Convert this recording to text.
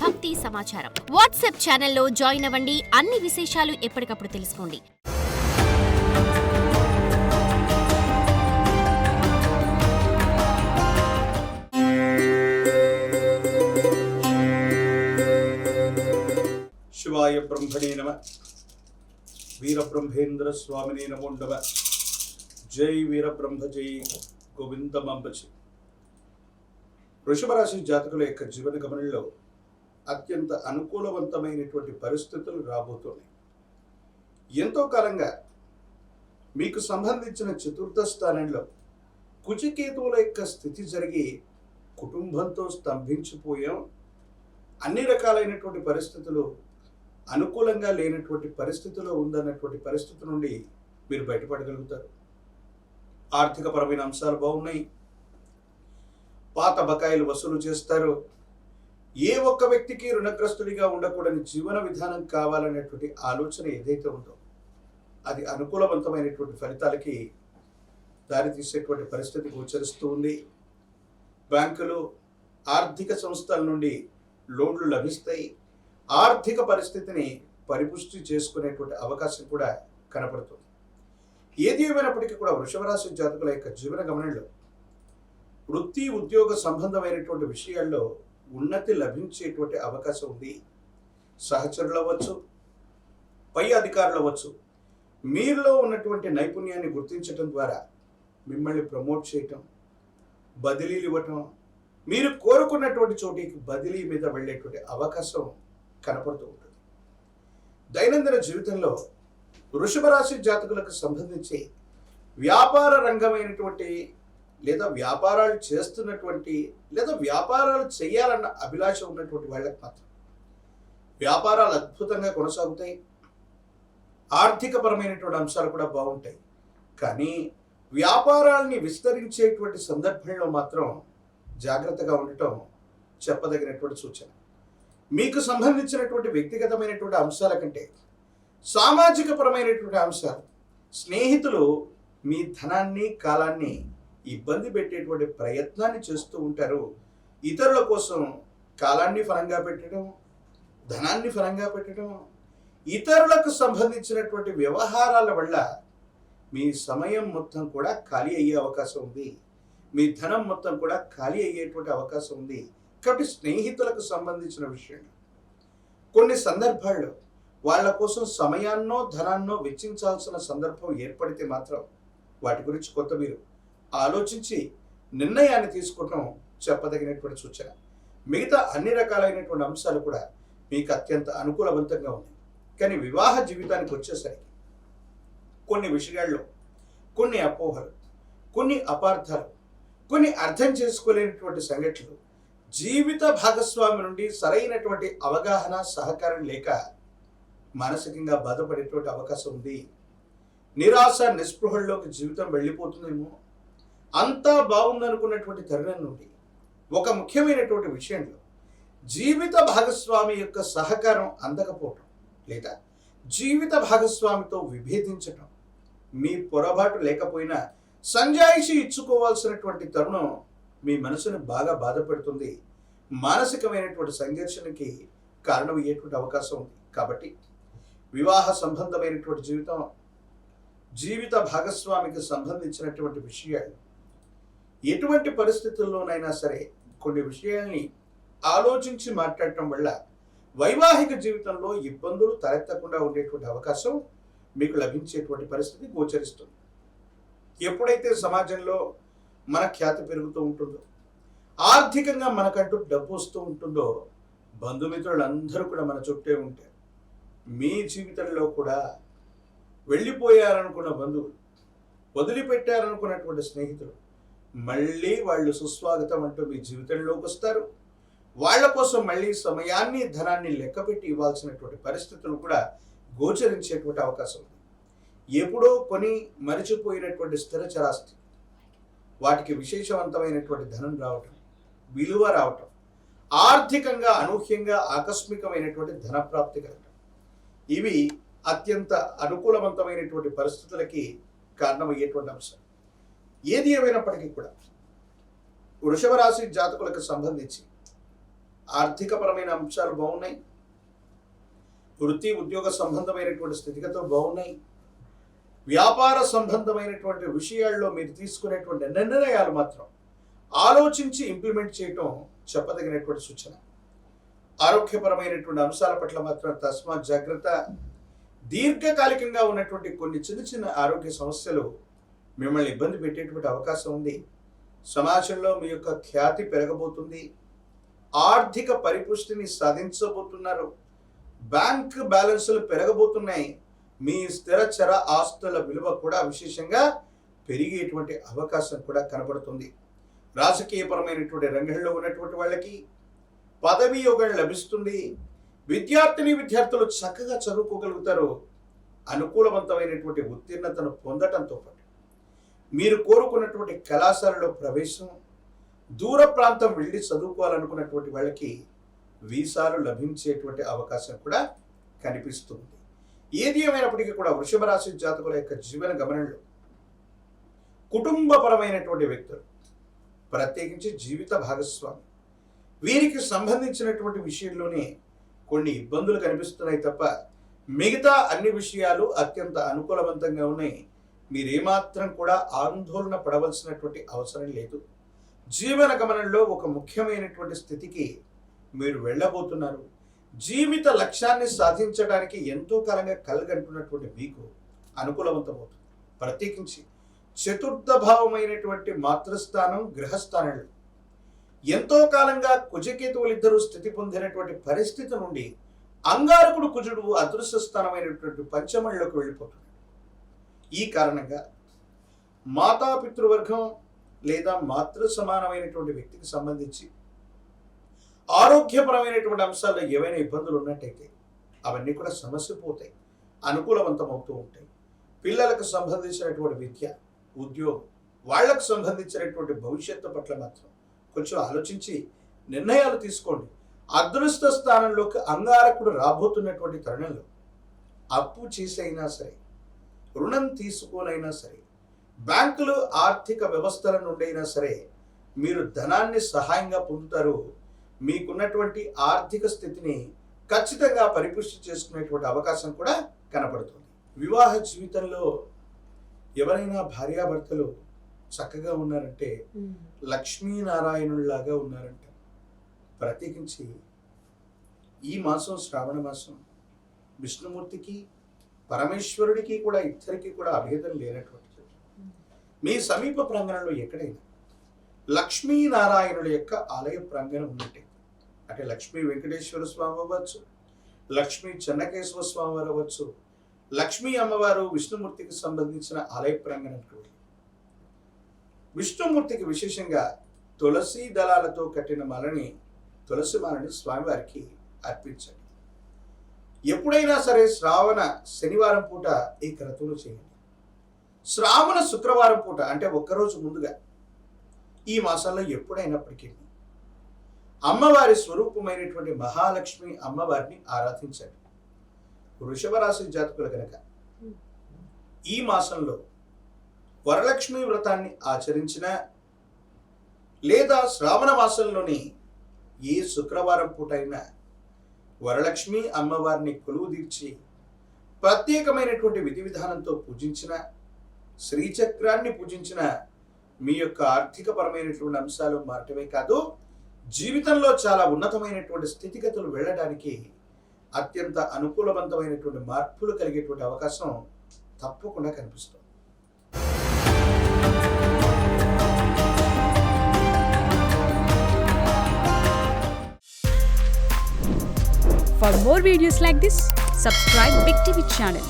భక్తి సమాచారం. వాట్సాప్ ఛానల్లో జాయిన్ అవ్వండి. అన్ని విశేషాలు ఎప్పటికప్పుడు తెలుసుకోండి. శివాయ బ్రహ్మణే నమ. వీరబ్రహ్మేంద్ర స్వామినే నమో నమ. జై వీరబ్రహ్మ జై గోవిందమంబచి. వృషభ రాశి జాతకుల యొక్క జీవన గమనంలో అత్యంత అనుకూలవంతమైనటువంటి పరిస్థితులు రాబోతున్నాయి. ఎంతో కాలంగా మీకు సంబంధించిన చతుర్థ స్థానంలో కుజకేతువుల యొక్క స్థితి జరిగి కుటుంబంతో స్తంభించిపోయాం. అన్ని రకాలైనటువంటి పరిస్థితులు అనుకూలంగా లేనటువంటి పరిస్థితిలో ఉందన్నటువంటి పరిస్థితి నుండి మీరు బయటపడగలుగుతారు. ఆర్థికపరమైన అంశాలు బాగున్నాయి. పాత బకాయిలు వసూలు చేస్తారు. ఏ ఒక్క వ్యక్తికి రుణగ్రస్తుడిగా ఉండకూడని జీవన విధానం కావాలనేటువంటి ఆలోచన ఏదైతే ఉందో అది అనుకూలవంతమైనటువంటి ఫలితాలకి దారితీసేటువంటి పరిస్థితి గోచరిస్తూ ఉంది. బ్యాంకులు, ఆర్థిక సంస్థల నుండి లోన్లు లభిస్తాయి. ఆర్థిక పరిస్థితిని పరిపుష్టి చేసుకునేటువంటి అవకాశం కూడా కనపడుతుంది. ఏది ఏమైనప్పటికీ కూడా వృషభ రాశి జాతకుల యొక్క జీవన గమనంలో వృత్తి, ఉద్యోగ సంబంధమైనటువంటి విషయాల్లో ఉన్నతి లభించేటువంటి అవకాశం ఉంది. సహచరులు అవ్వచ్చు, పై అధికారులు అవ్వచ్చు, మీరులో ఉన్నటువంటి నైపుణ్యాన్ని గుర్తించడం ద్వారా మిమ్మల్ని ప్రమోట్ చేయటం, బదిలీలు ఇవ్వటం, మీరు కోరుకున్నటువంటి చోటికి బదిలీ మీద వెళ్ళేటువంటి అవకాశం కనపడుతూ ఉంటుంది. దైనందిన జీవితంలో వృషభ రాశి జాతకులకు సంబంధించి వ్యాపార రంగమైనటువంటి లేదా వ్యాపారాలు చేస్తున్నటువంటి లేదా వ్యాపారాలు చేయాలన్న అభిలాష ఉన్నటువంటి వాళ్ళకి మాత్రం వ్యాపారాలు అద్భుతంగా కొనసాగుతాయి. ఆర్థికపరమైనటువంటి అంశాలు కూడా బాగుంటాయి. కానీ వ్యాపారాలని విస్తరించేటువంటి సందర్భంలో మాత్రం జాగ్రత్తగా ఉండటం చెప్పదగినటువంటి సూచన. మీకు సంబంధించినటువంటి వ్యక్తిగతమైనటువంటి అంశాల కంటే సామాజిక పరమైనటువంటి అంశాలు, స్నేహితులు మీ ధనాన్ని, కాలాన్ని ఇబ్బంది పెట్టేటువంటి ప్రయత్నాన్ని చేస్తూ ఉంటారు. ఇతరుల కోసం కాలాన్ని ఫలంగా పెట్టడం, ధనాన్ని ఫలంగా పెట్టడం, ఇతరులకు సంబంధించినటువంటి వ్యవహారాల వల్ల మీ సమయం మొత్తం కూడా ఖాళీ అయ్యే అవకాశం ఉంది. మీ ధనం మొత్తం కూడా ఖాళీ అయ్యేటువంటి అవకాశం ఉంది. కాబట్టి స్నేహితులకు సంబంధించిన విషయంలో కొన్ని సందర్భాల్లో వాళ్ళ కోసం సమయాన్నో ధనాన్నో వెచ్చించాల్సిన సందర్భం ఏర్పడితే మాత్రం వాటి గురించి కొంత మీరు ఆలోచించి నిర్ణయాన్ని తీసుకోవటం చెప్పదగినటువంటి సూచన. మిగతా అన్ని రకాలైనటువంటి అంశాలు కూడా మీకు అత్యంత అనుకూలవంతంగా ఉన్నాయి. కానీ వివాహ జీవితానికి వచ్చేసరికి కొన్ని విషయాల్లో కొన్ని అపోహలు, కొన్ని అపార్థాలు, కొన్ని అర్థం చేసుకోలేనటువంటి సంఘటనలు, జీవిత భాగస్వామి నుండి సరైనటువంటి అవగాహన, సహకారం లేక మానసికంగా బాధపడేటువంటి అవకాశం ఉంది. నిరాశ, నిస్పృహల్లోకి జీవితం వెళ్ళిపోతుందేమో. అంతా బాగుందనుకున్నటువంటి తరుణం నుండి ఒక ముఖ్యమైనటువంటి విషయంలో జీవిత భాగస్వామి యొక్క సహకారం అందకపోవటం లేదా జీవిత భాగస్వామితో విభేదించటం, మీ పొరపాటు లేకపోయినా సంజాయిషి ఇచ్చుకోవాల్సినటువంటి తరుణం మీ మనసును బాగా బాధపెడుతుంది. మానసికమైనటువంటి సంఘర్షణకి కారణమయ్యేటువంటి అవకాశం ఉంది. కాబట్టి వివాహ సంబంధమైనటువంటి జీవితం, జీవిత భాగస్వామికి సంబంధించినటువంటి విషయాలు ఎటువంటి పరిస్థితుల్లోనైనా సరే కొన్ని విషయాల్ని ఆలోచించి మాట్లాడటం వల్ల వైవాహిక జీవితంలో ఇబ్బందులు తలెత్తకుండా ఉండేటువంటి అవకాశం మీకు లభించేటువంటి పరిస్థితి గోచరిస్తుంది. ఎప్పుడైతే సమాజంలో మన ఖ్యాతి పెరుగుతూ ఉంటుందో, ఆర్థికంగా మనకంటూ డబ్బు వస్తూ ఉంటుందో, బంధుమిత్రులందరూ కూడా మన చుట్టే ఉంటారు. మీ జీవితంలో కూడా వెళ్ళిపోయారనుకున్న బంధువులు, వదిలిపెట్టారనుకున్నటువంటి స్నేహితులు మళ్ళీ వాళ్ళు సుస్వాగతం అంటూ మీ జీవితంలోకి వస్తారు. వాళ్ళ కోసం మళ్ళీ సమయాన్ని, ధనాన్ని లెక్కపెట్టి ఇవ్వాల్సినటువంటి పరిస్థితులు కూడా గోచరించేటువంటి అవకాశం ఉంది. ఎప్పుడో కొని మరిచిపోయినటువంటి స్థిరచరాస్తి, వాటికి విశేషవంతమైనటువంటి ధనం రావటం, విలువ రావటం, ఆర్థికంగా అనూహ్యంగా ఆకస్మికమైనటువంటి ధనప్రాప్తి కలగటం, ఇవి అత్యంత అనుకూలవంతమైనటువంటి పరిస్థితులకి కారణమయ్యేటువంటి అంశం. ఏది ఏమైనప్పటికీ కూడా వృషభ రాశి జాతకులకు సంబంధించి ఆర్థికపరమైన అంశాలు బాగున్నాయి. వృత్తి ఉద్యోగ సంబంధమైనటువంటి స్థితిగతులు బాగున్నాయి. వ్యాపార సంబంధమైనటువంటి విషయాల్లో మీరు తీసుకునేటువంటి నిర్ణయాలు మాత్రం ఆలోచించి ఇంప్లిమెంట్ చేయటం చెప్పదగినటువంటి సూచన. ఆరోగ్యపరమైనటువంటి అంశాల పట్ల మాత్రం తస్మాత్ జాగ్రత్త. దీర్ఘకాలికంగా ఉన్నటువంటి కొన్ని చిన్న చిన్న ఆరోగ్య సమస్యలు మిమ్మల్ని ఇబ్బంది పెట్టేటువంటి అవకాశం ఉంది. సమాజంలో మీ యొక్క ఖ్యాతి పెరగబోతుంది. ఆర్థిక పరిపుష్టిని సాధించబోతున్నారు. బ్యాంక్ బ్యాలెన్సులు పెరగబోతున్నాయి. మీ స్థిరచర ఆస్తుల విలువ కూడా విశేషంగా పెరిగేటువంటి అవకాశం కూడా కనబడుతుంది. రాజకీయపరమైనటువంటి రంగంలో ఉన్నటువంటి వాళ్ళకి పదవి యోగం లభిస్తుంది. విద్యార్థులు చక్కగా చదువుకోగలుగుతారు. అనుకూలవంతమైనటువంటి ఉత్తీర్ణతను పొందటంతో పాటు మీరు కోరుకున్నటువంటి కళాశాలలో ప్రవేశం, దూర ప్రాంతం వెళ్ళి చదువుకోవాలనుకున్నటువంటి వాళ్ళకి వీసాలు లభించేటువంటి అవకాశం కూడా కనిపిస్తుంది. ఏది ఏమైనప్పటికీ కూడా వృషభ రాశి జాతకుల యొక్క జీవన గమనంలో కుటుంబపరమైనటువంటి వ్యక్తులు, ప్రత్యేకించి జీవిత భాగస్వామి, వీరికి సంబంధించినటువంటి విషయంలోనే కొన్ని ఇబ్బందులు కనిపిస్తున్నాయి తప్ప మిగతా అన్ని విషయాలు అత్యంత అనుకూలవంతంగా ఉన్నాయి. మీరేమాత్రం కూడా ఆందోళన పడవలసినటువంటి అవసరం లేదు. జీవన గమనంలో ఒక ముఖ్యమైనటువంటి స్థితికి మీరు వెళ్ళబోతున్నారు. జీవిత లక్ష్యాన్ని సాధించడానికి ఎంతో కాలంగా కలగంటున్నటువంటి మీకు అనుకూలవంతమవుతుంది. ప్రత్యేకించి చతుర్థ భావమైనటువంటి మాతృస్థానం, గ్రహస్థానంలో ఎంతో కాలంగా కుజకేతువులు ఇద్దరు స్థితి పొందినటువంటి పరిస్థితి నుండి అంగారకుడు కుజుడు అదృశ్య స్థానమైనటువంటి పంచమంలోకి వెళ్ళిపోతున్నాడు. ఈ కారణంగా మాతాపితృవర్గం లేదా మాతృ సమానమైనటువంటి వ్యక్తికి సంబంధించి ఆరోగ్యపరమైనటువంటి అంశాల్లో ఏవైనా ఇబ్బందులు ఉన్నట్టయితే అవన్నీ కూడా సమస్య పోతాయి, అనుకూలవంతం అవుతూ ఉంటాయి. పిల్లలకు సంబంధించినటువంటి విద్య, ఉద్యోగం, వాళ్లకు సంబంధించినటువంటి భవిష్యత్తు పట్ల మాత్రం కొంచెం ఆలోచించి నిర్ణయాలు తీసుకోండి. అదృష్ట స్థానంలోకి అంగారకుడు రాబోతున్నటువంటి తరుణంలో అప్పు చేసైనా సరే, రుణం తీసుకోనైనా సరే, బ్యాంకులు ఆర్థిక వ్యవస్థల నుండైనా సరే మీరు ధనాన్ని సహాయంగా పొందుతారు. మీకున్నటువంటి ఆర్థిక స్థితిని ఖచ్చితంగా పరిపుష్టి చేసుకునేటువంటి అవకాశం కూడా కనపడుతుంది. వివాహ జీవితంలో ఎవరైనా భార్యాభర్తలు చక్కగా ఉన్నారంటే లక్ష్మీనారాయణుల్లాగా ఉన్నారంట. ప్రత్యేకించి ఈ మాసం శ్రావణ మాసం విష్ణుమూర్తికి పరమేశ్వరుడికి కూడా ఇద్దరికి కూడా అభేదం లేనటువంటిది. మీ సమీప ప్రాంగణంలో ఎక్కడైనా లక్ష్మీనారాయణుల యొక్క ఆలయ ప్రాంగణం ఉన్నట్టే, అంటే లక్ష్మీ వెంకటేశ్వర స్వామి అవ్వచ్చు, లక్ష్మీ చెన్నకేశ్వర స్వామి వారు అవ్వచ్చు, లక్ష్మీ అమ్మవారు విష్ణుమూర్తికి సంబంధించిన ఆలయ ప్రాంగణానికి వెళ్ళి విష్ణుమూర్తికి విశేషంగా తులసి దళాలతో కట్టిన తులసి మాలని స్వామివారికి అర్పించండి. ఎప్పుడైనా సరే శ్రావణ శనివారం పూట ఈ క్రతువులు చేయండి. శ్రావణ శుక్రవారం పూట అంటే ఒక్కరోజు ముందుగా ఈ మాసంలో ఎప్పుడైనప్పటికీ అమ్మవారి స్వరూపమైనటువంటి మహాలక్ష్మి అమ్మవారిని ఆరాధించండి. వృషభ రాశి జాతకులు కనుక ఈ మాసంలో వరలక్ష్మి వ్రతాన్ని ఆచరించిన లేదా శ్రావణ మాసంలోని ఏ శుక్రవారం పూట అయినా వరలక్ష్మి అమ్మవారిని కొలువు తీర్చి ప్రత్యేకమైనటువంటి విధి విధానంతో పూజించిన, శ్రీచక్రాన్ని పూజించిన మీ యొక్క ఆర్థికపరమైనటువంటి అంశాలు మారటమే కాదు, జీవితంలో చాలా ఉన్నతమైనటువంటి స్థితిగతులు వెళ్ళడానికి అత్యంత అనుకూలవంతమైనటువంటి మార్పులు కలిగేటువంటి అవకాశం తప్పకుండా కనిపిస్తుంది. For more videos like this, subscribe Big TV channel.